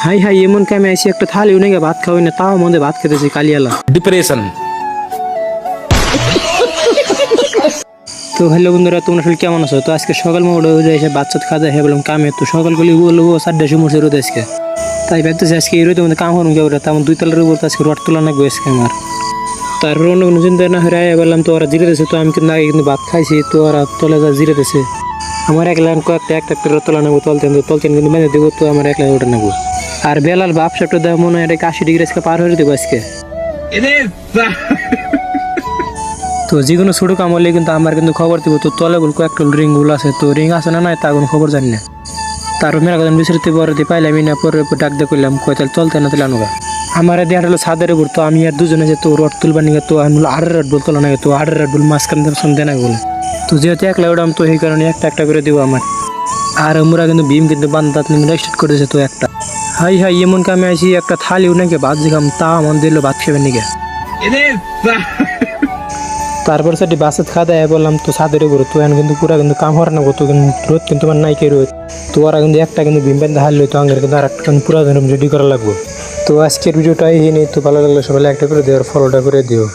High high এমন কামে আইসি একটা থালিও নাকি ভাত খাওয়াই না, তাও মধ্যে ভাত খেতেছি কালিয়ালা ডিপ্রেশন। তো হ্যালো বন্ধুরা, তোমরা আসলে কেমন আছো? তো আজকে সকাল মোড়ে এসে বাচ্চা খাওয়া হয়ে বললাম কামে, তো সকাল করলে বলবো 4টার সময় মরছে রোদ আজকে, তাই ভাবতেছি আজকে এই রোদের মধ্যে কাম করুন কেউ, তেমন 2 তলার উপর আজকে রড তোলা লাগবে আজকে আমার। তার অন্য কোনো চিন্তা না হয়ে বললাম তো ওরা জিরে দিয়েছে, তো আমি কিন্তু আগে কিন্তু ভাত খাইছি, তো ওরা তলে যা জিরে দিয়েছে আমার এক লাইন কয়েকটা একটা তোলা নেবো, তলতেন কিন্তু মেনে দেবো, তো আমার এক লাইন ওটা নেবো। আর বেলাল বাপসাপটা দেওয়া মনে হয় 80 ডিগ্রি আজকে পার হয়ে দেবো আজকে। তো যে কোনো ছোটো কাম হলে কিন্তু আমার কিন্তু খবর দিব, তো তলেগুলো কয়েকটা রিংগুলো আছে, তো রিং আছে না নাই তা কোনো খবর জানি না। তারপর মেলা কথা বিচরিতে পরে দিয়ে পাইলাম না, পরে ডাক দিয়ে করলাম কয়তাল চলতে না তাহলে আনুগা আমার দেওয়া হলো ছাদের উপর, তো আমি আর দুজনে যে তো রড তুলবার নিয়ে, তো আমি বলো 8 রড বল তোলা না, তো 8 রড বল মাঝখান দেয় না বলে, তো যেহেতু একলা ওটাম, তো সেই কারণে একটা একটা করে দেবো আমার। আর আমরা কিন্তু ভীম কিন্তু বান্ধা স্টার্ট করেছে, তো একটা হাই হাই এমন কামে আইসি একটা থালিও নাকি ভাত দিলাম, তা আমার দিল ভাত খেবেন নাকি। তারপর সেটি বাসে খাওয়া দাওয়া বললাম তো ছাদের উপরে, তো এখন কিন্তু পুরা কিন্তু কাম হওয়ার না, তো কিন্তু রোদ কিন্তু আমার নাইকে রোদ, তো ওরা কিন্তু একটা কিন্তু ভীম বান্ধা হারলো, তো আঙ্গের কিন্তু আর একটা পুরা রেডি করা লাগবে। তো আজকের ভিডিওটা এই নিয়ে, তো ভালো লাগলে সবাই একটা করে দিও আর ফলোটা করে দিও।